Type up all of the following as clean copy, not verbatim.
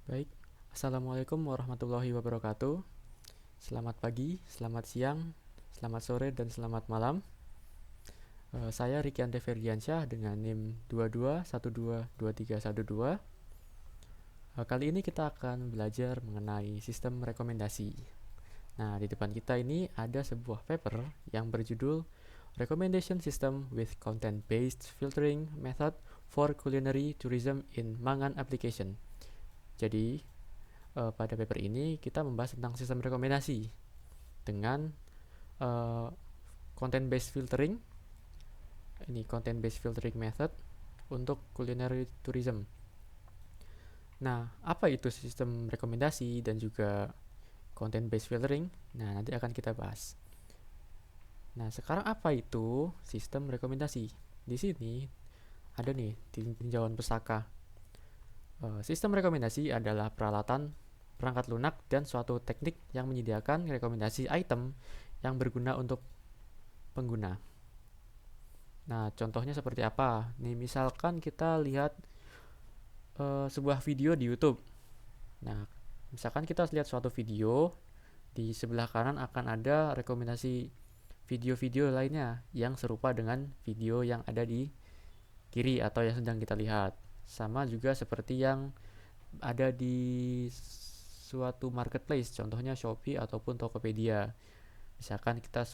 Baik, Assalamualaikum warahmatullahi wabarakatuh. Selamat pagi, selamat siang, selamat sore, dan selamat malam. Saya Riki Ante Ferdiansyah dengan NIM 22122312. Kali ini kita akan belajar mengenai sistem rekomendasi. Nah, di depan kita ini ada sebuah paper yang berjudul Recommendation System with Content-Based Filtering Method for Culinary Tourism in Mangan Application. Jadi, pada paper ini kita membahas tentang sistem rekomendasi dengan uh, content based filtering. Ini content based filtering method untuk culinary tourism. Nah, apa itu sistem rekomendasi dan juga content based filtering? Nah, nanti akan kita bahas. Nah, sekarang apa itu sistem rekomendasi? Di sini ada nih di tinjauan pusaka. Sistem rekomendasi adalah peralatan, perangkat lunak, dan suatu teknik yang menyediakan rekomendasi item yang berguna untuk pengguna. Nah, contohnya seperti apa? Nih, misalkan kita lihat sebuah video di YouTube. Nah, misalkan kita lihat suatu video, di sebelah kanan akan ada rekomendasi video-video lainnya yang serupa dengan video yang ada di kiri atau yang sedang kita lihat. Sama juga seperti yang ada di suatu marketplace, contohnya Shopee ataupun Tokopedia. Misalkan kita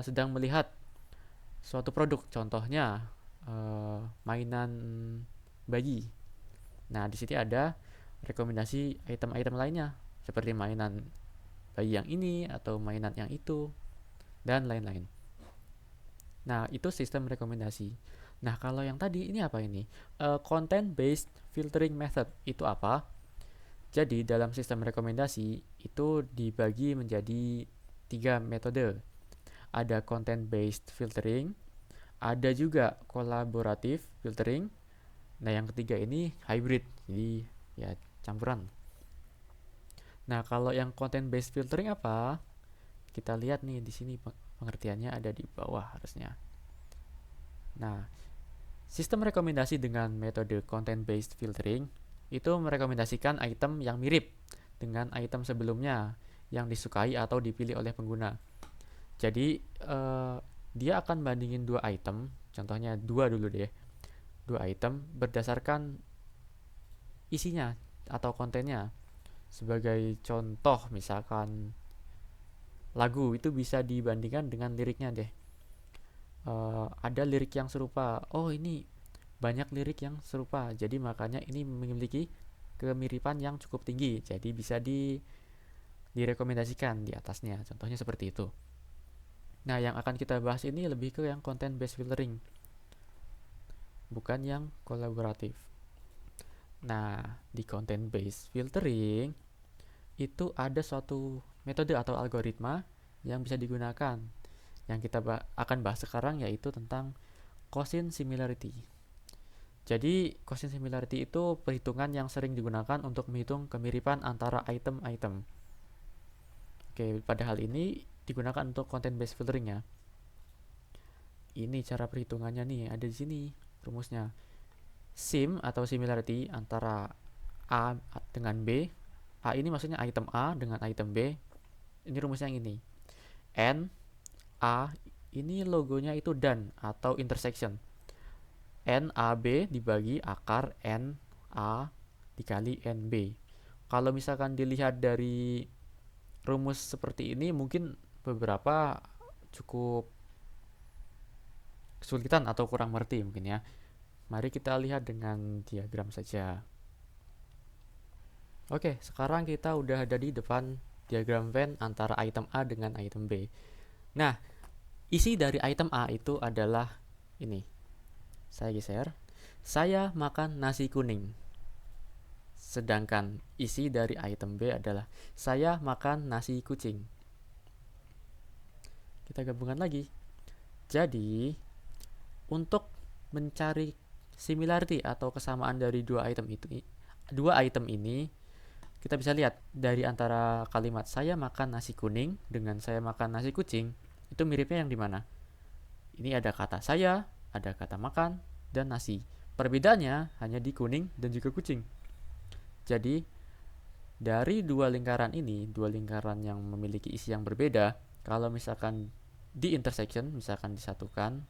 sedang melihat suatu produk, contohnya mainan bayi. Nah, di sini ada rekomendasi item-item lainnya, seperti mainan bayi yang ini atau mainan yang itu, dan lain-lain. Nah, itu sistem rekomendasi. Nah, kalau yang tadi ini apa ini? Content based filtering method itu apa? Jadi, dalam sistem rekomendasi itu dibagi menjadi 3 metode. Ada content based filtering, ada juga collaborative filtering. Nah, yang ketiga ini hybrid. Jadi, ya campuran. Nah, kalau yang content based filtering apa? Kita lihat nih di sini pengertiannya ada di bawah harusnya. Nah, sistem rekomendasi dengan metode content based filtering itu merekomendasikan item yang mirip dengan item sebelumnya yang disukai atau dipilih oleh pengguna. Jadi dia akan bandingin dua item, contohnya dua dulu deh, dua item berdasarkan isinya atau kontennya. Sebagai contoh, misalkan lagu itu bisa dibandingkan dengan liriknya deh. Ada lirik yang serupa. Oh, ini banyak lirik yang serupa, jadi makanya ini memiliki kemiripan yang cukup tinggi. Jadi bisa direkomendasikan di atasnya. Contohnya seperti itu. Nah, yang akan kita bahas ini lebih ke yang content based filtering, bukan yang kolaboratif. Nah, di content based filtering itu ada suatu metode atau algoritma yang bisa digunakan. Yang kita akan bahas sekarang yaitu tentang Gaussian similarity. Jadi, Gaussian similarity itu perhitungan yang sering digunakan untuk menghitung kemiripan antara item-item. Oke, pada hal ini digunakan untuk content based filtering ya. Ini cara perhitungannya nih, ada di sini rumusnya. Sim atau similarity antara A dengan B. A ini maksudnya item A dengan item B. Ini rumusnya yang ini. N A ini logonya itu dan atau intersection. NAB dibagi akar NA dikali NB. Kalau misalkan dilihat dari rumus seperti ini, mungkin beberapa cukup kesulitan atau kurang mengerti mungkin ya. Mari kita lihat dengan diagram saja. Oke, sekarang kita udah ada di depan diagram Venn antara item A dengan item B. Nah, isi dari item A itu adalah ini. Saya geser. Saya makan nasi kuning. Sedangkan isi dari item B adalah saya makan nasi kucing. Kita gabungkan lagi. Jadi, untuk mencari similarity atau kesamaan dari dua item ini, kita bisa lihat dari antara kalimat saya makan nasi kuning dengan saya makan nasi kucing, itu miripnya yang di mana? Ini ada kata saya, ada kata makan, dan nasi. Perbedaannya hanya di kuning dan juga kucing. Jadi, Dari dua lingkaran ini, dua lingkaran yang memiliki isi yang berbeda, kalau misalkan di intersection, misalkan disatukan,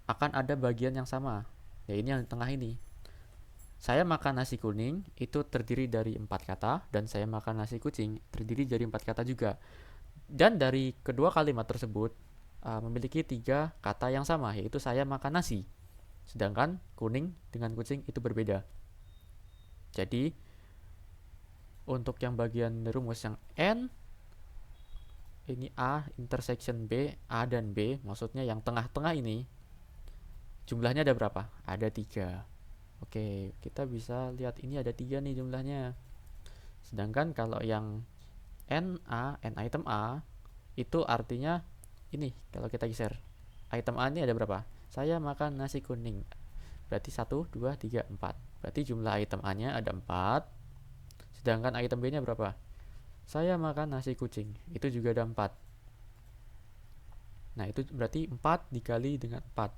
akan ada bagian yang sama. Ya ini yang di tengah ini. Saya makan nasi kuning itu terdiri dari 4 kata, dan saya makan nasi kucing terdiri dari 4 kata juga. Dan dari kedua kalimat tersebut memiliki 3 kata yang sama, yaitu saya makan nasi. Sedangkan kuning dengan kucing itu berbeda. Jadi untuk yang bagian rumus yang N, ini A intersection B, A dan B, maksudnya yang tengah-tengah ini, jumlahnya ada berapa? Ada 3. Oke, kita bisa lihat ini ada 3 nih jumlahnya. Sedangkan kalau yang N item A, itu artinya ini, kalau kita geser. Item A ini ada berapa? Saya makan nasi kuning. Berarti 1, 2, 3, 4. Berarti jumlah item A-nya ada 4. Sedangkan item B-nya berapa? Saya makan nasi kucing. Itu juga ada 4. Nah, itu berarti 4 dikali dengan 4.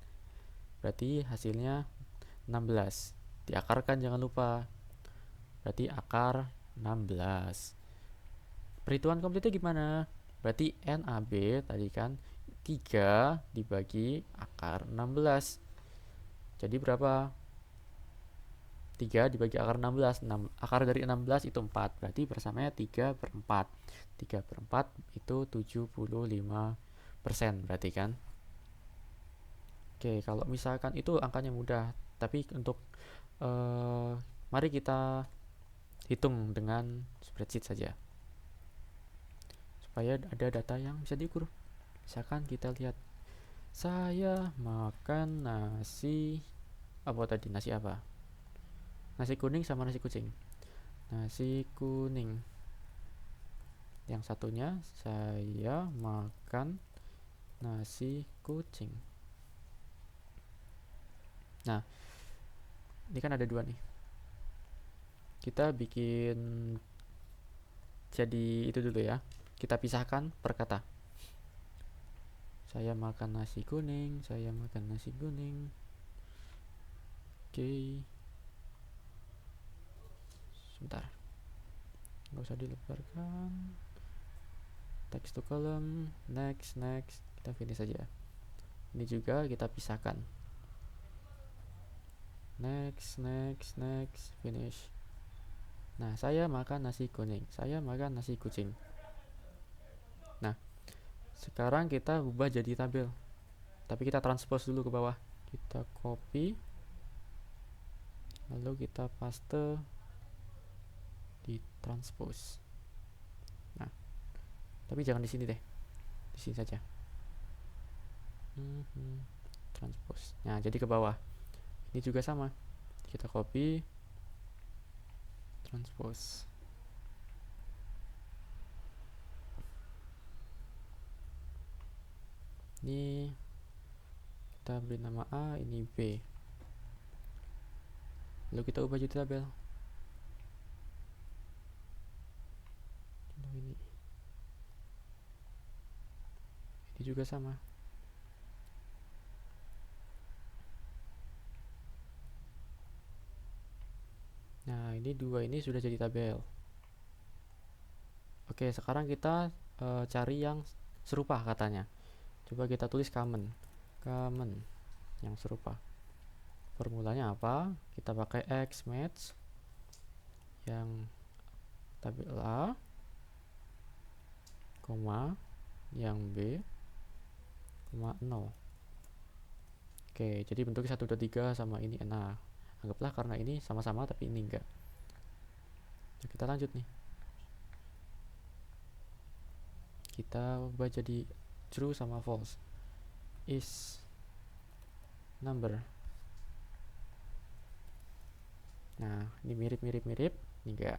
Berarti hasilnya 16. Diakarkan jangan lupa. Berarti akar 16. Perhitungan komplitnya gimana? Berarti NAB tadi kan 3 dibagi akar 16. Jadi berapa? 3 dibagi akar 16. Akar dari 16 itu 4. Berarti bersamanya 3 per 4. 3 per 4 itu 75% berarti kan? Oke, kalau misalkan itu angkanya mudah. Tapi untuk mari kita hitung dengan spreadsheet saja. Supaya ada data yang bisa diukur. Misalkan kita lihat, saya makan nasi apa tadi? Nasi apa? Nasi kuning sama nasi kucing. Nasi kuning. Yang satunya saya makan nasi kucing. Nah, ini kan ada 2 nih. Kita bikin jadi itu dulu ya. Kita pisahkan per kata. Saya makan nasi kuning, saya makan nasi kuning. Oke. Sebentar. Nggak usah dilebarkan. Text to column, next. Kita finish saja. Ini juga kita pisahkan. Next, finish. Nah, saya makan nasi kuning, saya makan nasi kucing. Nah, sekarang kita ubah jadi tabel. Tapi kita transpose dulu ke bawah. Kita copy, lalu kita paste di transpose. Nah, tapi jangan di sini deh, di sini saja. Transpose. Nah, jadi ke bawah. Ini juga sama. Kita copy, transpose. Ini kita beri nama A, ini B. Lalu kita ubah jadi tabel. Ini juga sama. Nah, ini 2 ini sudah jadi tabel. Oke, sekarang kita cari yang serupa katanya. Coba kita tulis common yang serupa. Formulanya apa? Kita pakai X match yang tabel A, koma yang B, koma 0. Oke, jadi bentuknya 1, 2, 3 sama ini enak. Anggaplah karena ini sama-sama tapi ini enggak. Nah, kita lanjut nih. Kita ubah jadi true sama false. Is number. Nah, ini mirip, ini enggak.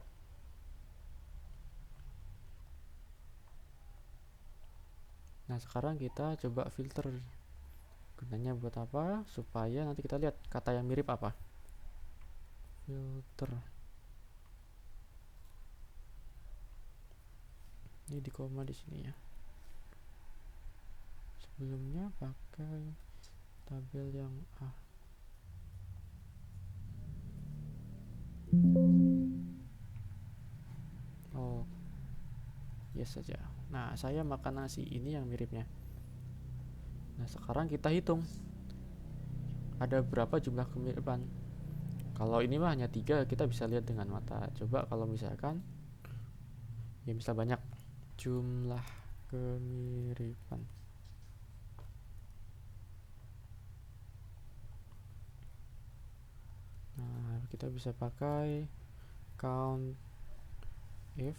Nah, sekarang kita coba filter. Gunanya buat apa? Supaya nanti kita lihat kata yang mirip apa. Filter. Ini di koma di sini ya. Sebelumnya pakai tabel yang A. yes saja. Nah, saya makan nasi, ini yang miripnya. Nah, sekarang kita hitung ada berapa jumlah kemiripan. Kalau ini mah hanya 3, kita bisa lihat dengan mata. Coba kalau misalkan ya misal banyak jumlah kemiripan. Nah, kita bisa pakai count if,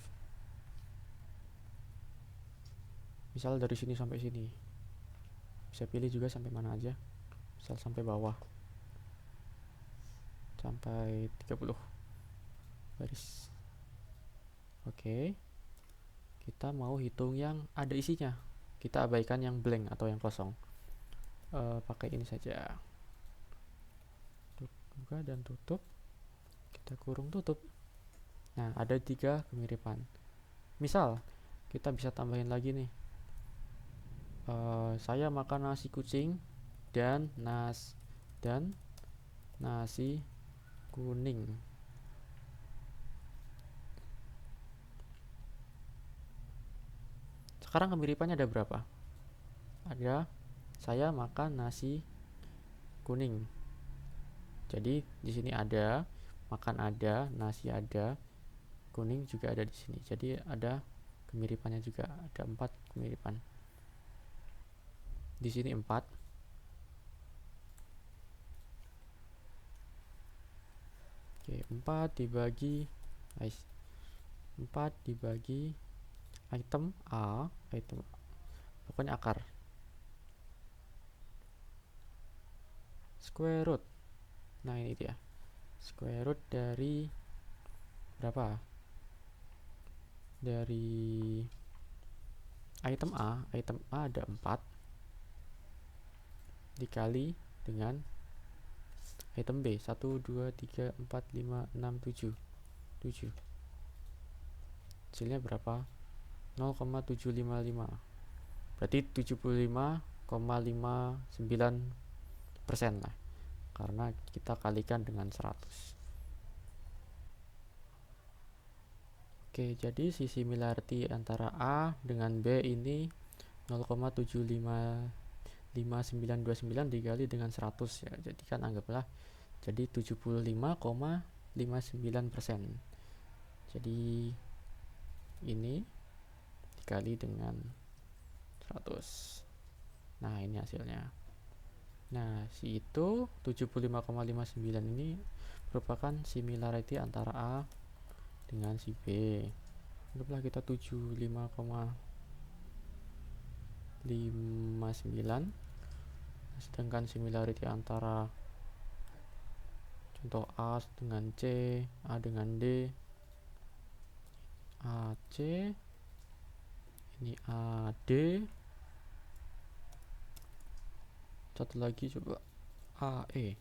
misal dari sini sampai sini. Bisa pilih juga sampai mana aja, misal sampai bawah, sampai 30 baris. Oke, kita mau hitung yang ada isinya, kita abaikan yang blank atau yang kosong. Pakai ini saja, buka dan tutup, kita kurung tutup. Nah, ada 3 kemiripan. Misal kita bisa tambahin lagi nih, saya makan nasi kucing dan nasi kuning. Sekarang kemiripannya ada berapa? Ada, saya makan nasi kuning. Jadi di sini ada, makan ada, nasi ada, kuning juga ada di sini. Jadi ada kemiripannya juga, ada 4 kemiripan. Di sini 4. Oke, 4 dibagi 4 dibagi item A, pokoknya akar. Square root. Nah, ini dia. Square root dari berapa? Dari item A ada 4 dikali dengan item B 1, 2, 3, 4, 5, 6, 7. Hasilnya berapa? 0,755. Berarti 75,59% lah, karena kita kalikan dengan 100. Oke, jadi si similarity antara A dengan B ini 0,7555929 dikali dengan 100 ya. Jadi kan anggaplah jadi 75,59%. Jadi ini dikali dengan 100. Nah, ini hasilnya. Nah, si itu 75,59 ini merupakan similarity antara A dengan si B. Anggaplah kita 75,59, sedangkan similarity antara contoh A dengan C, A dengan D, AC, ini AD, satu lagi coba AE.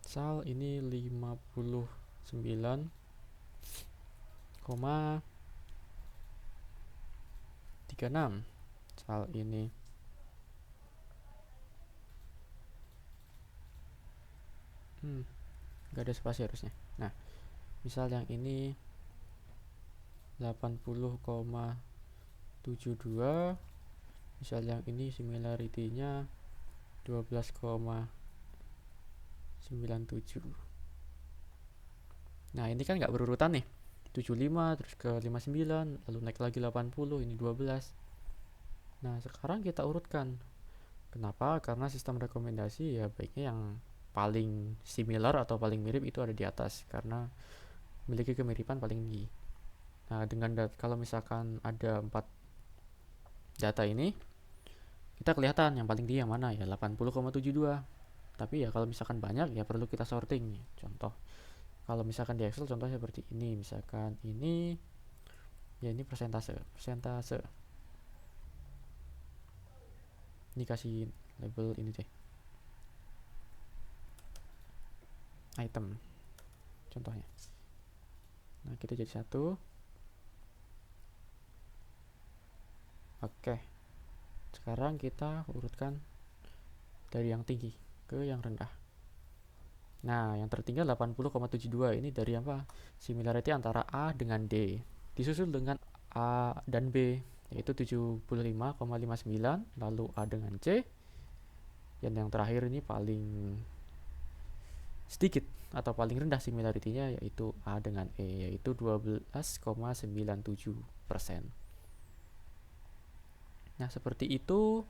Misal ini 59,36. Misal ini gak ada spasi harusnya. Nah, misal yang ini 80,72, misal yang ini similarity-nya 12,97. Nah, ini kan nggak berurutan nih, 75 terus ke 59 lalu naik lagi 80, ini 12. Nah, sekarang kita urutkan. Kenapa? Karena sistem rekomendasi ya baiknya yang paling similar atau paling mirip itu ada di atas, karena memiliki kemiripan paling tinggi. Nah, dengan kalau misalkan ada 4 data ini, kita kelihatan yang paling tinggi yang mana ya, 80,72. Tapi ya kalau misalkan banyak ya perlu kita sorting. Contoh, kalau misalkan di Excel contohnya seperti ini, misalkan ini ya ini persentase. Ini kasih label ini deh, item contohnya. Nah, kita jadi 1. Oke, sekarang kita urutkan dari yang tinggi ke yang rendah. Nah, yang tertinggal 80,72 ini dari apa? Similarity antara A dengan D, disusul dengan A dan B, yaitu 75,59, lalu A dengan C, dan yang terakhir ini paling sedikit atau paling rendah similarity-nya yaitu A dengan E, yaitu 12,97%. Nah, seperti itu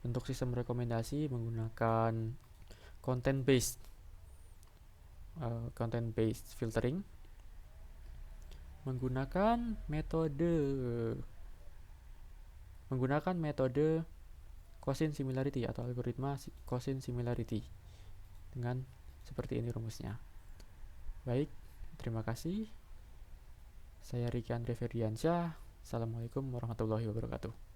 untuk sistem rekomendasi menggunakan content based filtering, menggunakan metode Quotient similarity atau algoritma Quotient similarity dengan seperti ini rumusnya. Baik, terima kasih. Saya Riki Andre Ferdiansyah. Assalamualaikum warahmatullahi wabarakatuh.